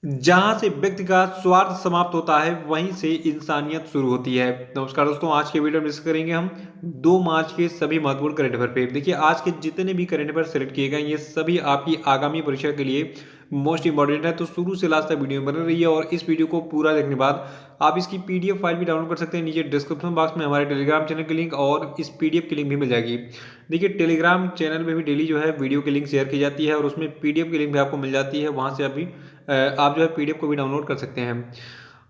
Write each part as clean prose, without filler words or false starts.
जहाँ से व्यक्ति का स्वार्थ समाप्त होता है वहीं से इंसानियत शुरू होती है। नमस्कार दोस्तों, आज के वीडियो में डिस्कस करेंगे हम 2 मार्च के सभी महत्वपूर्ण करंट अफेयर पे। देखिए, आज के जितने भी करंट अफेयर सेलेक्ट किए गए ये सभी आपकी आगामी परीक्षा के लिए मोस्ट इंपॉर्टेंट है। तो शुरू से लास्ट तक वीडियो बने रहिए और इस वीडियो को पूरा देखने के बाद आप इसकी पीडीएफ फाइल भी डाउनलोड कर सकते हैं। नीचे डिस्क्रिप्शन बॉक्स में हमारे टेलीग्राम चैनल की लिंक और इस पीडीएफ की लिंक भी मिल जाएगी। देखिए, टेलीग्राम चैनल में भी डेली जो है वीडियो की लिंक शेयर की जाती है और उसमें पीडीएफ की लिंक भी आपको मिल जाती है। वहाँ से अभी आप जो है पीडीएफ को भी डाउनलोड कर सकते हैं।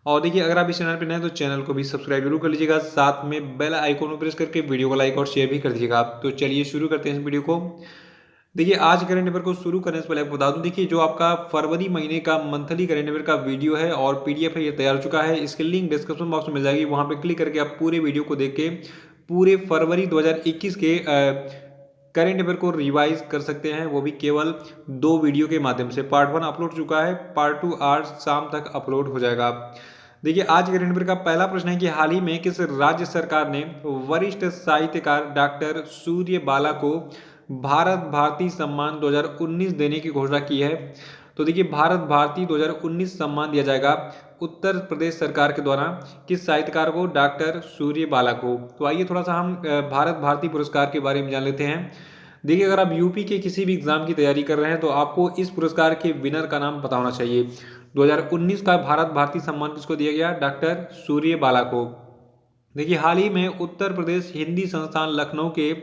और देखिए, अगर आप इस चैनल पर नए हैं तो चैनल को भी सब्सक्राइब जरूर कर लीजिएगा, साथ में बेल आइकन को प्रेस करके वीडियो को लाइक और शेयर भी कर दीजिएगा। तो चलिए शुरू करते हैं इस वीडियो को। देखिए, आज करंट अफेयर को शुरू करने से पहले आपको बता दूं, देखिए जो आपका फरवरी महीने का मंथली करंट अफेयर का वीडियो है और पीडीएफ है, ये तैयार हो चुका है। इसकी लिंक डिस्क्रिप्शन बॉक्स में मिल जाएगी, वहां पे क्लिक करके आप पूरे वीडियो को देख के पूरे फरवरी 2021 के करंट अफेयर को रिवाइज कर सकते हैं, वो भी केवल 2 वीडियो के माध्यम से। पार्ट 1 अपलोड हो चुका है, पार्ट 2 आज शाम तक अपलोड हो जाएगा। देखिए, आज के करंट अफेयर का पहला प्रश्न है कि हाल ही में किस राज्य सरकार ने वरिष्ठ साहित्यकार डॉक्टर सूर्य बाला को भारत भारती सम्मान 2019 देने की घोषणा की है? तो देखिए, भारत भारती 2019 सम्मान दिया जाएगा उत्तर प्रदेश सरकार के द्वारा किस साहित्यकार को? डॉक्टर सूर्य बाला को। तो आइए थोड़ा सा हम भारत भारती पुरस्कार के बारे में जान लेते हैं। देखिए, अगर आप यूपी के किसी भी एग्जाम की तैयारी कर रहे हैं तो आपको इस पुरस्कार के विनर का नाम पता होना चाहिए। 2019 का भारत भारती सम्मान किसको दिया गया? डॉक्टर सूर्य बाला को। देखिए, हाल ही में उत्तर प्रदेश हिंदी संस्थान लखनऊ के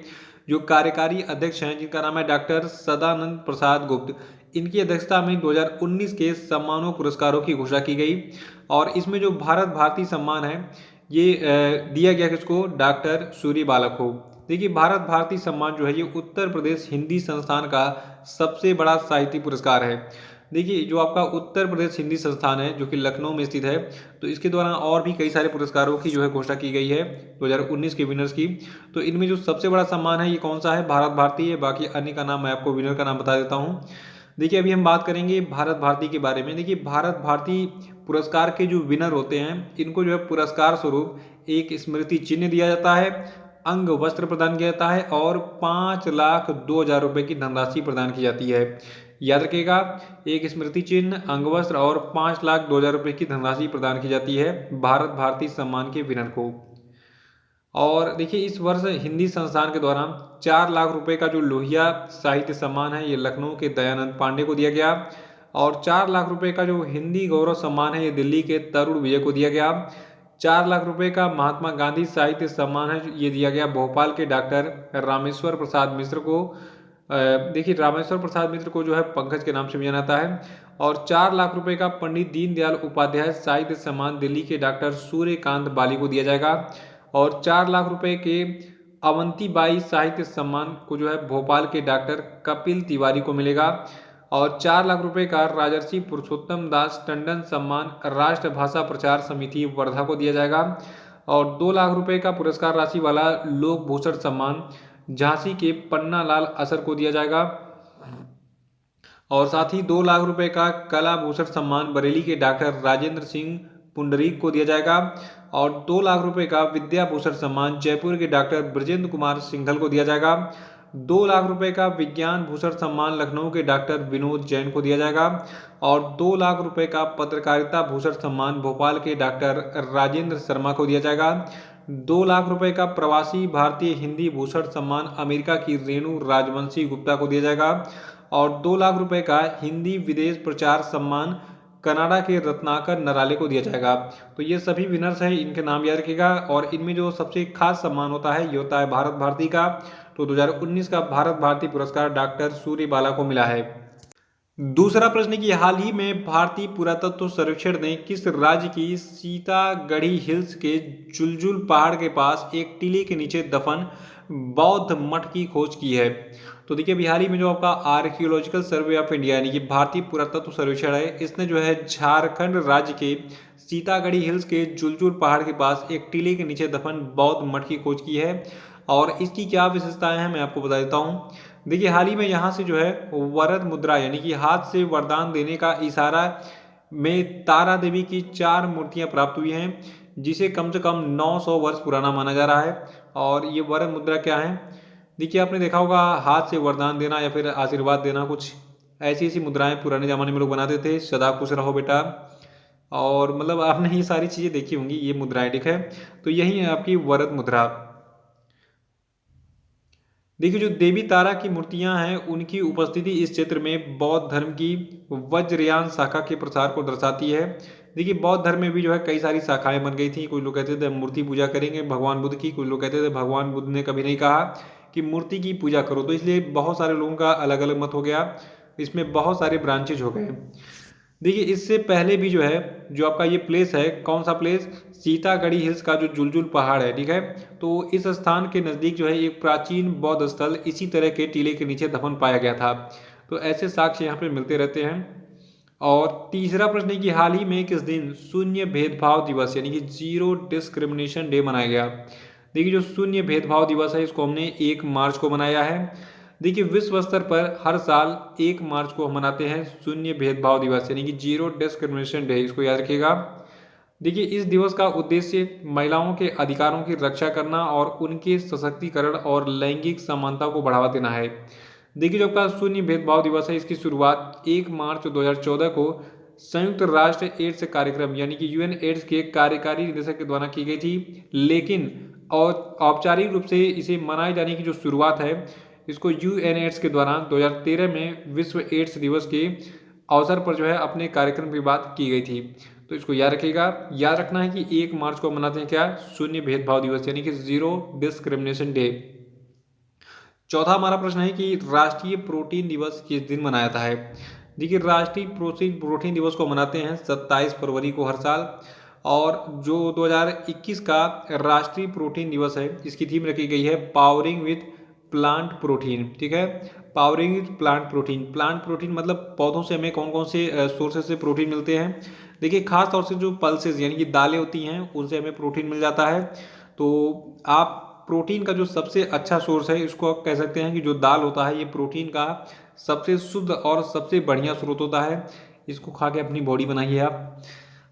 जो कार्यकारी अध्यक्ष हैं, जिनका नाम है डॉक्टर सदानंद प्रसाद गुप्त, इनकी अध्यक्षता में 2019 के सम्मानों पुरस्कारों की घोषणा की गई। और इसमें जो भारत भारती सम्मान है ये दिया गया किसको? डॉक्टर सूर्य बाला को। देखिए, भारत भारती सम्मान जो है ये उत्तर प्रदेश हिंदी संस्थान का सबसे बड़ा साहित्यिक पुरस्कार है। देखिए, जो आपका उत्तर प्रदेश हिंदी संस्थान है जो कि लखनऊ में स्थित है, तो इसके द्वारा और भी कई सारे पुरस्कारों की जो है घोषणा की गई है 2019 के विनर्स की। तो इनमें जो सबसे बड़ा सम्मान है ये कौन सा है? भारत भारती है। बाकी अन्य का नाम मैं आपको विनर का नाम बता देता हूँ। देखिए, अभी हम बात करेंगे भारत भारती के बारे में। देखिए, भारत भारती पुरस्कार के जो विनर होते हैं इनको जो है पुरस्कार स्वरूप एक स्मृति चिन्ह दिया जाता है, अंग वस्त्र प्रदान किया जाता है और 5,02,000 रुपए की धनराशि प्रदान की जाती है। याद रखिएगा, एक स्मृति चिन्ह, अंग वस्त्र और 5,02,000 रुपए की धनराशि प्रदान की जाती है भारत भारती सम्मान के विनर को। और देखिए, इस वर्ष हिंदी संस्थान के द्वारा 4 लाख रुपए का जो लोहिया साहित्य सम्मान है ये लखनऊ के दयानंद पांडे को दिया गया। और 4 लाख रुपए का जो हिंदी गौरव सम्मान है ये दिल्ली के तरुण विजय को दिया गया। 4 लाख रुपए का महात्मा गांधी साहित्य सम्मान है ये दिया गया भोपाल के डॉक्टर रामेश्वर प्रसाद मिश्र को। देखिए, रामेश्वर प्रसाद मिश्र को जो है पंकज के नाम से भी जाना जाता है। और 4 लाख रुपए का पंडित दीनदयाल उपाध्याय साहित्य सम्मान दिल्ली के डॉक्टर सूर्यकांत बाली को दिया जाएगा। और 4 लाख रुपए के अवंतीबाई साहित्य सम्मान को जो है भोपाल के डॉक्टर कपिल तिवारी को मिलेगा। और 4 लाख रुपए का राजर्षि पुरुषोत्तम दास टंडन सम्मान राष्ट्रभाषा प्रचार समिति वर्धा को दिया जाएगा। और 2 लाख रुपए का पुरस्कार राशि वाला लोक भूषण सम्मान झांसी के पन्ना लाल असर को दिया जाएगा। और साथ ही 2 लाख रुपए का कला भूषण सम्मान बरेली के डॉक्टर राजेंद्र सिंह पुंडरीक को दिया जाएगा। और 2 लाख रुपए का विद्या भूषण सम्मान जयपुर के डॉक्टर ब्रजेंद्र कुमार सिंघल को दिया जाएगा। 2 लाख रुपए का विज्ञान भूषण सम्मान लखनऊ के डॉक्टर विनोद जैन को दिया जाएगा। और 2 लाख रुपए का पत्रकारिता भूषण सम्मान भोपाल के डॉक्टर राजेंद्र शर्मा को दिया जाएगा। 2 लाख रुपए का प्रवासी भारतीय हिंदी भूषण सम्मान अमेरिका की रेणु राजवंशी गुप्ता को दिया जाएगा। और 2 लाख रुपए का हिंदी विदेश प्रचार सम्मान कनाडा के रत्नाकर नराले को दिया जाएगा। तो ये सभी विनर्स हैं, इनके नाम याद रखिएगा। और इनमें जो सबसे खास सम्मान होता है ये होता है भारत भारती का। तो 2019 का भारत भारती पुरस्कार डॉक्टर सूर्य बाला को मिला है। दूसरा प्रश्न कि हाल ही में भारतीय पुरातत्व सर्वेक्षण ने किस राज्य की सीतागढ़ी हिल्स के जुलजुल पहाड़ के पास एक टीले के नीचे दफन बौद्ध मठ की खोज की है? तो देखिए, अभी हाल ही में जो आपका आर्कियोलॉजिकल सर्वे ऑफ इंडिया यानी कि भारतीय पुरातत्व सर्वेक्षण है, इसने जो है झारखंड राज्य के सीतागढ़ी हिल्स के जुलजुल पहाड़ के पास एक टीले के नीचे दफन बौद्ध मठ की खोज की है। और इसकी क्या विशेषताएं हैं मैं आपको बता देता हूँ। देखिए, हाल ही में यहाँ से जो है वरद मुद्रा यानी कि हाथ से वरदान देने का इशारा में तारा देवी की 4 मूर्तियां प्राप्त हुई हैं, जिसे कम से कम 900 वर्ष पुराना माना जा रहा है। और ये वरद मुद्रा क्या है? देखिए, आपने देखा होगा हाथ से वरदान देना या फिर आशीर्वाद देना कुछ ऐसी ऐसी मुद्राएं पुराने ज़माने में लोग बनाते थे, सदा खुश रहो बेटा। और मतलब आपने ये सारी चीज़ें देखी होंगी, ये मुद्राएं, ठीक है। तो यही है आपकी वरद मुद्रा। देखिए जो देवी तारा की मूर्तियां हैं उनकी उपस्थिति इस क्षेत्र में बौद्ध धर्म की वज्रयान शाखा के प्रसार को दर्शाती है। देखिए बौद्ध धर्म में भी जो है कई सारी शाखाएं बन गई थी। कोई लोग कहते थे हम मूर्ति पूजा करेंगे भगवान बुद्ध की, कोई लोग कहते थे भगवान बुद्ध ने कभी नहीं कहा कि मूर्ति की पूजा करो, तो इसलिए बहुत सारे लोगों का अलग अलग मत हो गया। इसमें बहुत सारे ब्रांचेज हो गए। देखिए इससे पहले भी जो है, जो आपका ये प्लेस है, कौन सा प्लेस, सीतागढ़ी हिल्स का जो जुलजुल पहाड़ है, ठीक है। तो इस स्थान के नज़दीक जो है एक प्राचीन बौद्ध स्थल इसी तरह के टीले के नीचे दफन पाया गया था। तो ऐसे साक्ष्य यहाँ पे मिलते रहते हैं। और तीसरा प्रश्न है कि हाल ही में किस दिन शून्य भेदभाव दिवस यानी कि जीरो डिस्क्रिमिनेशन डे मनाया गया। देखिए जो शून्य भेदभाव दिवस है इसको हमने 1 मार्च को मनाया है। देखिए विश्व स्तर पर हर साल 1 मार्च को हम मनाते हैं शून्य भेदभाव दिवस यानी कि जीरो डिस्क्रिमिनेशन डे, इसको याद रखिएगा। देखिए इस दिवस का उद्देश्य महिलाओं के अधिकारों की रक्षा करना और उनके सशक्तिकरण और लैंगिक समानता को बढ़ावा देना है। देखिए जो आपका शून्य भेदभाव दिवस है इसकी शुरुआत 1 मार्च 2014 को संयुक्त राष्ट्र एड्स कार्यक्रम यानी कि यूएन एड्स के कार्यकारी निदेशक के द्वारा की गई थी। लेकिन और औपचारिक रूप से इसे मनाए जाने की जो शुरुआत है इसको यूएन एड्स के द्वारा 2013 में विश्व एड्स दिवस के अवसर पर जो है अपने कार्यक्रम की बात की गई थी। तो इसको याद रखिएगा। याद रखना है कि 1 मार्च को मनाते हैं क्या, शून्य भेदभाव दिवस यानी कि जीरो डिस्क्रिमिनेशन डे। चौथा हमारा प्रश्न है कि राष्ट्रीय प्रोटीन दिवस किस दिन मनाया जाता है। देखिए राष्ट्रीय प्रोटीन दिवस को मनाते हैं 27 फरवरी को हर साल। और जो 2021 का राष्ट्रीय प्रोटीन दिवस है इसकी थीम रखी गई है पावरिंग विथ प्लांट प्रोटीन, ठीक है। Powering with plant protein, plant protein मतलब पौधों से हमें कौन कौन से सोर्सेज से प्रोटीन मिलते हैं। देखिए खास तौर से जो पल्सेज यानी कि दालें होती हैं उनसे हमें प्रोटीन मिल जाता है। तो आप प्रोटीन का जो सबसे अच्छा सोर्स है इसको आप कह सकते हैं कि जो दाल होता है ये प्रोटीन का सबसे शुद्ध और सबसे बढ़िया स्रोत होता है। इसको खा के अपनी बॉडी बनाइए आप।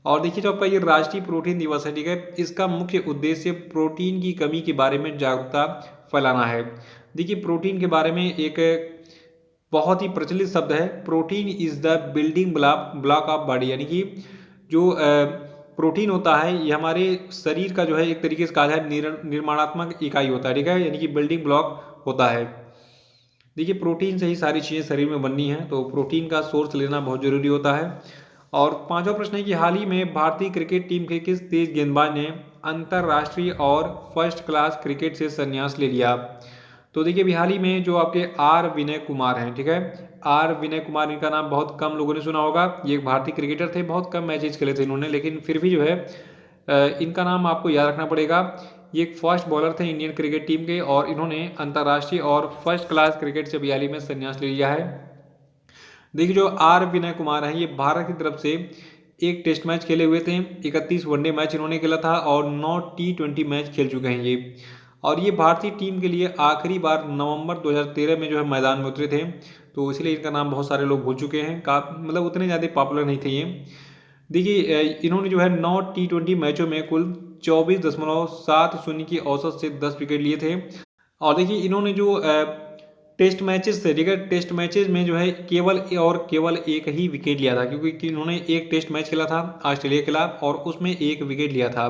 और देखिए जो आपका ये राष्ट्रीय प्रोटीन दिवस है, ठीक है, इसका मुख्य उद्देश्य प्रोटीन की कमी के बारे में जागरूकता फैलाना है। देखिए प्रोटीन के बारे में एक बहुत ही प्रचलित शब्द है, protein is the building block of body, यानी कि जो प्रोटीन होता है ये हमारे शरीर का जो है एक तरीके से कहा जाए निर्माणात्मक इकाई होता है, ठीक है, यानी कि बिल्डिंग ब्लॉक होता है। देखिए प्रोटीन से ही सारी चीज़ें शरीर में बननी है, तो प्रोटीन का सोर्स लेना बहुत जरूरी होता है। और पांचवा प्रश्न है कि हाल ही में भारतीय क्रिकेट टीम के किस तेज गेंदबाज ने अंतर्राष्ट्रीय और फर्स्ट क्लास क्रिकेट से संन्यास ले लिया। तो देखिए अभी हाल ही में जो आपके आर विनय कुमार हैं, ठीक है, आर विनय कुमार, इनका नाम बहुत कम लोगों ने सुना होगा। ये एक भारतीय क्रिकेटर थे, बहुत कम मैचेज खेले थे इन्होंने, लेकिन फिर भी जो है इनका नाम आपको याद रखना पड़ेगा। ये एक फास्ट बॉलर थे इंडियन क्रिकेट टीम के और इन्होंने अंतर्राष्ट्रीय और फर्स्ट क्लास क्रिकेट से अभी हाल ही में संन्यास ले लिया है। देखिए जो आर विनय कुमार हैं ये भारत की तरफ से एक टेस्ट मैच खेले हुए थे, 31 वनडे मैच इन्होंने खेला था और 9 T20 मैच खेल चुके हैं ये। और ये भारतीय टीम के लिए आखिरी बार नवंबर 2013 में जो है मैदान में उतरे थे, तो इसलिए इनका नाम बहुत सारे लोग भूल चुके हैं। मतलब उतने ज़्यादा पॉपुलर नहीं थे ये। देखिए इन्होंने जो है 9 T20 मैचों में कुल 24.70 की औसत से 10 विकेट लिए थे। और देखिए इन्होंने जो टेस्ट मैचेस थे, ठीक है, टेस्ट मैचेस में जो है केवल एक ही विकेट लिया था, क्योंकि इन्होंने एक टेस्ट मैच खेला था ऑस्ट्रेलिया के खिलाफ और उसमें एक विकेट लिया था।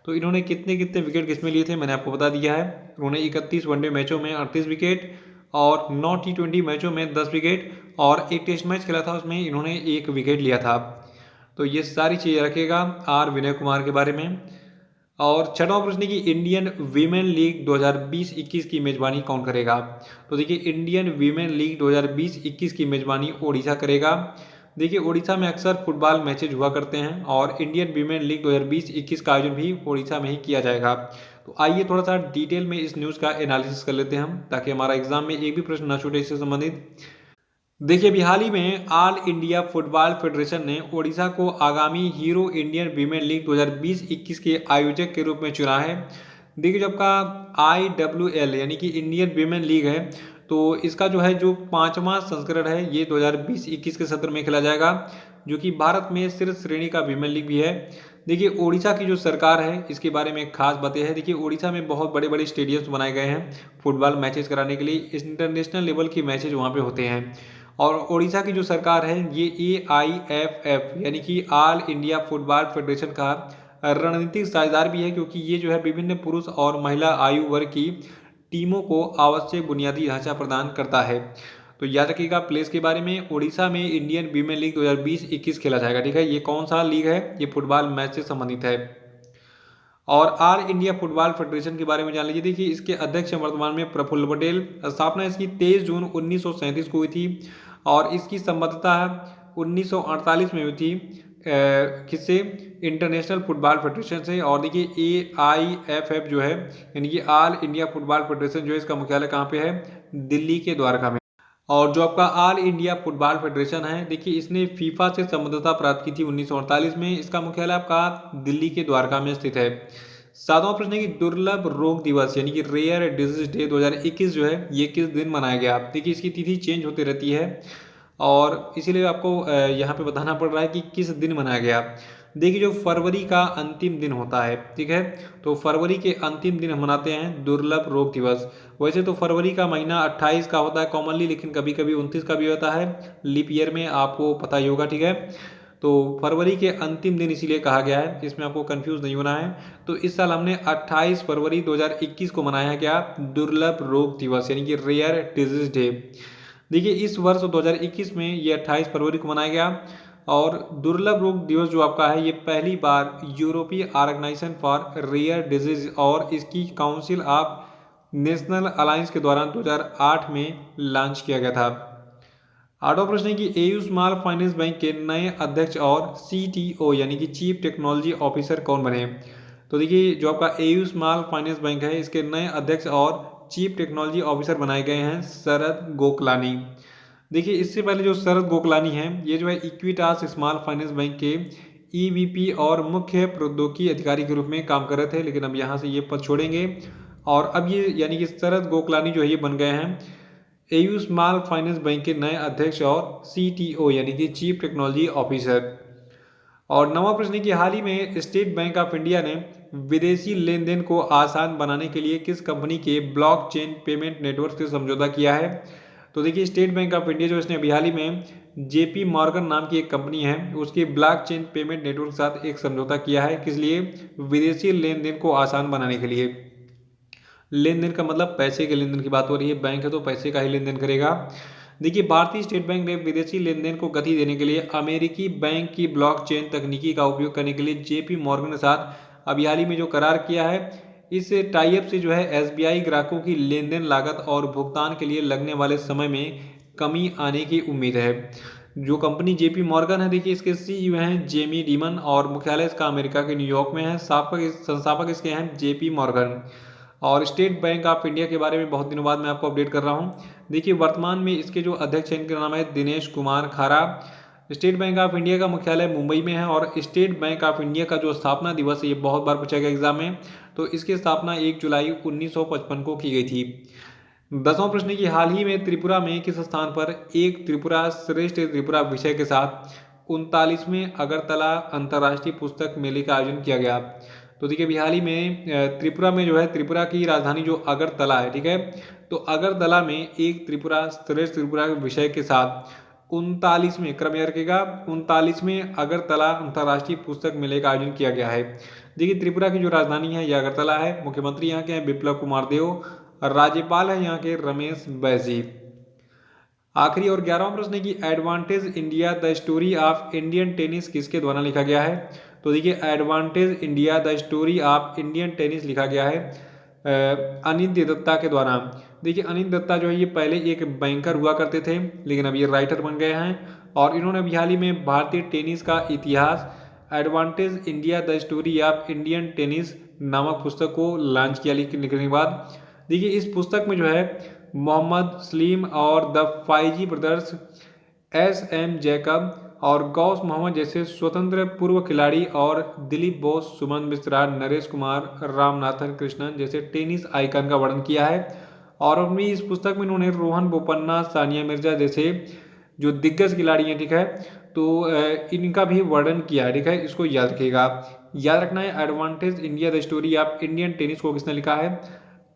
तो इन्होंने कितने कितने विकेट किसमें लिए थे मैंने आपको बता दिया है। उन्होंने 31 वनडे मैचों में 38 विकेट और 9 T20 मैचों में 10 विकेट और एक टेस्ट मैच खेला था उसमें इन्होंने एक विकेट लिया था। तो ये सारी चीज़ें रखेगा आर विनय कुमार के बारे में। और छठवां प्रश्न है कि इंडियन वीमेन लीग 2020-21 की मेजबानी कौन करेगा। तो देखिए इंडियन वीमेन लीग 2020-21 की मेजबानी ओडिशा करेगा। देखिए ओडिशा में अक्सर फुटबॉल मैचेज हुआ करते हैं और इंडियन वीमेन लीग 2020-21 का आयोजन भी ओडिशा में ही किया जाएगा। तो आइए थोड़ा सा डिटेल में इस न्यूज़ का एनालिसिस कर लेते हैं हम, ताकि हमारा एग्जाम में एक भी प्रश्न ना छूटे इससे संबंधित। देखिए अभी हाल ही में ऑल इंडिया फुटबॉल फेडरेशन ने ओडिशा को आगामी हीरो इंडियन वीमेन लीग 2020-21 के आयोजक के रूप में चुना है। देखिए जब का IWL यानी कि इंडियन वीमेन लीग है, तो इसका जो है जो 5वां संस्करण है ये 2020-21 के सत्र में खेला जाएगा, जो कि भारत में शीर्ष श्रेणी का वीमेन लीग भी है। देखिए ओडिशा की जो सरकार है इसके बारे में एक खास बातें है। देखिए ओडिशा में बहुत बड़े बड़े स्टेडियम्स बनाए गए हैं फुटबॉल मैचेस कराने के लिए, इंटरनेशनल लेवल की मैचेज वहाँ पे होते हैं। और उड़ीसा की जो सरकार है ये AIFF यानी कि ऑल इंडिया फुटबॉल फेडरेशन का रणनीतिक साझेदार भी है, क्योंकि ये जो है विभिन्न पुरुष और महिला आयु वर्ग की टीमों को आवश्यक बुनियादी ढांचा प्रदान करता है। तो याद रखिएगा प्लेस के बारे में, उड़ीसा में इंडियन वीमेन लीग 2020-21 खेला जाएगा। ठीक है, ये कौन सा लीग है? ये फुटबॉल मैच से संबंधित है। और ऑल इंडिया फुटबॉल फेडरेशन के बारे में जान लीजिए। देखिए इसके अध्यक्ष वर्तमान में प्रफुल्ल पटेल। स्थापना इसकी 23 जून 1937 को हुई थी और इसकी संबद्धता 1948 में हुई थी किससे? इंटरनेशनल फुटबॉल फेडरेशन से। और देखिए AIFF जो है यानी कि ऑल इंडिया फुटबॉल फेडरेशन जो है इसका मुख्यालय कहाँ पे है? दिल्ली के द्वारका में। और जो आपका ऑल इंडिया फुटबॉल फेडरेशन है, देखिए इसने फीफा से संबद्धता प्राप्त की थी 1948 में। इसका मुख्यालय आपका दिल्ली के द्वारका में स्थित है। सातवां प्रश्न है कि दुर्लभ रोग दिवस यानी कि रेयर डिजीज डे 2021 जो है ये किस दिन मनाया गया? देखिए इसकी तिथि चेंज होती रहती है और इसीलिए आपको यहाँ पे बताना पड़ रहा है कि किस दिन मनाया गया। देखिए जो फरवरी का अंतिम दिन होता है, ठीक है, तो फरवरी के अंतिम दिन हम मनाते हैं दुर्लभ रोग दिवस। वैसे तो फरवरी का महीना 28 का होता है कॉमनली, लेकिन कभी कभी 29 का भी होता है लीप ईयर में, आपको पता ही होगा। ठीक है, तो फरवरी के अंतिम दिन इसीलिए कहा गया है, इसमें आपको कंफ्यूज नहीं होना है। तो इस साल हमने 28 फरवरी 2021 को मनाया क्या? दुर्लभ रोग दिवस यानी कि रेयर डिजीज डे। देखिए इस वर्ष 2021 में ये 28 फरवरी को मनाया गया और दुर्लभ रोग दिवस जो आपका है ये पहली बार यूरोपीय ऑर्गेनाइजेशन फॉर रेयर डिजीज और इसकी काउंसिल ऑफ नेशनल अलायंस के दौरान 2008 में लॉन्च किया गया था। आठवां प्रश्न है कि एयू स्मॉल फाइनेंस बैंक के नए अध्यक्ष और CTO यानी कि चीफ टेक्नोलॉजी ऑफिसर कौन बने? तो देखिए जो आपका एयू स्मॉल फाइनेंस बैंक है इसके नए अध्यक्ष और चीफ टेक्नोलॉजी ऑफिसर बनाए गए हैं शरद गोकलानी। देखिए इससे पहले जो शरद गोकलानी हैं ये जो है इक्विटास स्मॉल फाइनेंस बैंक के EVP और मुख्य प्रौद्योगिकी अधिकारी के रूप में काम कर रहे थे, लेकिन अब यहाँ से ये पद छोड़ेंगे और अब ये यानी कि शरद गोकलानी जो है ये बन गए हैं एयू स्मॉल फाइनेंस बैंक के नए अध्यक्ष और CTO यानी कि चीफ टेक्नोलॉजी ऑफिसर। और नवा प्रश्न है कि हाल ही में स्टेट बैंक ऑफ इंडिया ने विदेशी लेन देन को आसान बनाने के लिए किस कंपनी के ब्लॉकचेन पेमेंट नेटवर्क से समझौता किया है? तो देखिए स्टेट बैंक ऑफ इंडिया जो इसने अभी हाल ही में JP मॉर्गन नाम की एक कंपनी है उसके ब्लॉकचेन पेमेंट नेटवर्क के साथ एक समझौता किया है। किस लिए? विदेशी लेन देन को आसान बनाने के लिए। लेन देन का मतलब पैसे के लेन देन की बात हो रही है, बैंक है तो पैसे का ही लेन देन करेगा। देखिए भारतीय स्टेट बैंक ने विदेशी लेन देन को गति देने के लिए अमेरिकी बैंक की ब्लॉकचेन तकनीकी का उपयोग करने के लिए JP मॉर्गन के साथ अभी हाल ही में जो करार किया है, इस टाई अप से जो है SBI ग्राहकों की लेन देन लागत और भुगतान के लिए लगने वाले समय में कमी आने की उम्मीद है। जो कंपनी JP मॉर्गन है देखिए इसके CEO हैं जेमी डीमन और मुख्यालय इसका अमेरिका के न्यूयॉर्क में है। संस्थापक इसके हैं JP मॉर्गन। और स्टेट बैंक ऑफ इंडिया के बारे में बहुत दिनों बाद मैं आपको अपडेट कर रहा हूँ। देखिए वर्तमान में इसके जो अध्यक्ष हैं इनका नाम है दिनेश कुमार खारा। स्टेट बैंक ऑफ इंडिया का मुख्यालय मुंबई में है और स्टेट बैंक ऑफ इंडिया का जो स्थापना दिवस है ये बहुत बार पूछा गया एग्जाम में, तो इसकी स्थापना 1 जुलाई 1955 को की गई थी। 10वां प्रश्न है कि हाल ही में त्रिपुरा में किस स्थान पर एक त्रिपुरा श्रेष्ठ त्रिपुरा विषय के साथ 39वें अगरतला अंतर्राष्ट्रीय पुस्तक मेले का आयोजन किया गया? तो देखिए अभी हाल ही में त्रिपुरा में जो है त्रिपुरा की राजधानी जो अगरतला है, ठीक है, तो अगरतला में एक त्रिपुरा श्रेष्ठ त्रिपुरा विषय के साथ 39वें क्रम याद रखिएगा 39वें अगरतला अंतर्राष्ट्रीय पुस्तक मेले का आयोजन किया गया है। देखिए त्रिपुरा की जो राजधानी है यह अगरतला है। मुख्यमंत्री यहाँ के हैं बिप्लब कुमार देव, राज्यपाल है यहाँ के रमेश बैस जी। आखिरी और 11वां प्रश्न है कि advantage India the story of Indian tennis किसके द्वारा लिखा गया है? तो देखिए advantage India the story of Indian tennis लिखा गया है अनिल दत्ता के द्वारा। देखिए अनिल दत्ता जो है ये पहले एक बैंकर हुआ करते थे, लेकिन अब ये राइटर बन गए हैं और इन्होंने अभी हाल ही में भारतीय टेनिस का इतिहास advantage India the story of Indian tennis नामक पुस्तक को लॉन्च किया लिखने के बाद। देखिए इस पुस्तक में जो है मोहम्मद सलीम और द फाइजी ब्रदर्स, SM जैकब और गौस मोहम्मद जैसे स्वतंत्र पूर्व खिलाड़ी और दिलीप बोस, सुमन मिश्रा, नरेश कुमार, रामनाथन कृष्णन जैसे टेनिस आइकन का वर्णन किया है। और अपनी इस पुस्तक में उन्होंने रोहन बोपन्ना, सानिया मिर्जा जैसे जो दिग्गज खिलाड़ी हैं, ठीक है, तो इनका भी वर्णन किया है, ठीक है, इसको याद रखिएगा। याद रखना है advantage India the story of Indian tennis को किसने लिखा है?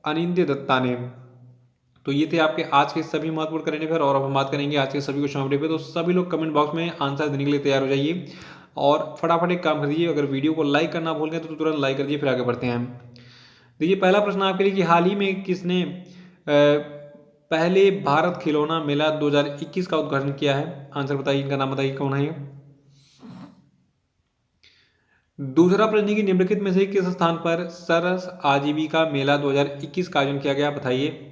अनिंद्य दत्ता ने। तो ये थे आपके आज के सभी महत्वपूर्ण करंट अफेयर और अब हम बात करेंगे आज के सभी क्वेश्चन अपडेट पे। तो सभी लोग कमेंट बॉक्स में आंसर देने के लिए तैयार हो जाइए और फटाफट एक काम कर दीजिए, अगर वीडियो को लाइक करना भूल गए तो तुरंत लाइक कर दीजिए। फिर आगे बढ़ते हैं। देखिए पहला प्रश्न आपके लिए कि हाल ही में किसने पहले भारत खिलौना मेला 2021 का उद्घाटन किया है? आंसर बताइए, इनका नाम बताइए कौन है ये। दूसरा प्रश्न की निम्नलिखित में से किस स्थान पर सरस आजीविका मेला 2021 का आयोजन किया गया, बताइए।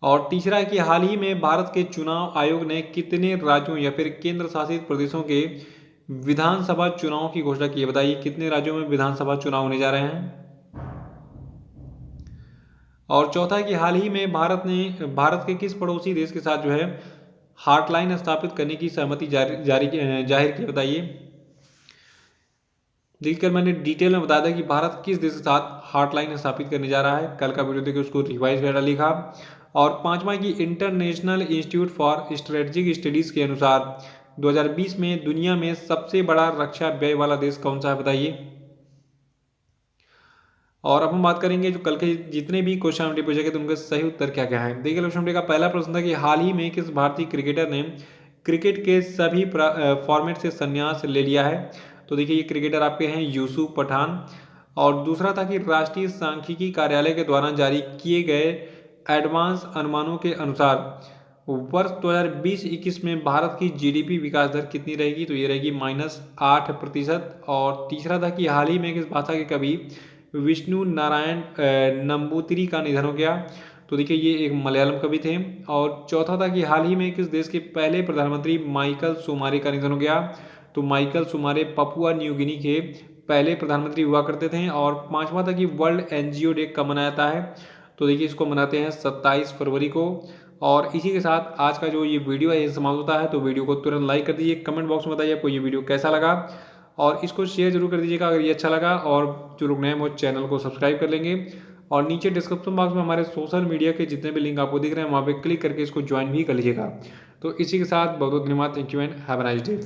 और तीसरा है कि हाल ही में भारत के चुनाव आयोग ने कितने राज्यों या फिर केंद्र शासित प्रदेशों के विधानसभा चुनाव की घोषणा की है, बताइए कितने राज्यों में विधानसभा चुनाव होने जा रहे हैं। और चौथा है कि हाल ही में भारत के किस पड़ोसी देश के साथ जो है हॉटलाइन स्थापित करने की सहमति जाहिर की, बताइए। देखकर मैंने डिटेल में बताया था कि भारत किस देश के साथ हॉटलाइन स्थापित करने जा रहा है, कल का वीडियो देखिए उसको रिवाइज कर लिखा। और पांचवा की international institute for strategic studies के अनुसार 2020 में दुनिया में सबसे बड़ा रक्षा व्यय वाला देश कौन सा है, बताइए। और अब हम बात करेंगे जो कल के जितने भी क्वेश्चन हमने पूछे गए तो उनका सही उत्तर क्या क्या है। देखिए क्वेश्चन का पहला प्रश्न था कि हाल ही में किस भारतीय क्रिकेटर ने क्रिकेट के सभी फॉर्मेट से संन्यास ले लिया है, तो देखिए ये क्रिकेटर आपके हैं यूसुफ पठान। और दूसरा था कि राष्ट्रीय सांख्यिकी कार्यालय के द्वारा जारी किए गए एडवांस अनुमानों के अनुसार वर्ष 2020-21 में भारत की जीडीपी विकास दर कितनी रहेगी, तो ये रहेगी -8%। और तीसरा था कि हाल ही में किस भाषा के कवि विष्णु नारायण नंबूतिरी का निधन हो गया, तो देखिए ये एक मलयालम कवि थे। और चौथा था कि हाल ही में किस देश के पहले प्रधानमंत्री माइकल सुमारे का निधन हो गया, तो माइकल सुमारे पपुआ न्यू गिनी के पहले प्रधानमंत्री हुआ करते थे। और पांचवा था कि वर्ल्ड एनजीओ डे कब मनाया जाता है, तो देखिए इसको मनाते हैं 27 फरवरी को। और इसी के साथ आज का जो ये वीडियो है ये समाप्त होता है। तो वीडियो को तुरंत लाइक कर दीजिए, कमेंट बॉक्स में बताइए आपको ये वीडियो कैसा लगा और इसको शेयर जरूर कर दीजिएगा अगर ये अच्छा लगा। और जो लोग नए हैं वो चैनल को सब्सक्राइब कर लेंगे। और नीचे डिस्क्रिप्शन बॉक्स में हमारे सोशल मीडिया के जितने भी लिंक आपको दिख रहे हैं वहाँ पे क्लिक करके इसको ज्वाइन भी कर लीजिएगा। तो इसी के साथ बहुत बहुत धन्यवाद। Thank you and have a nice day.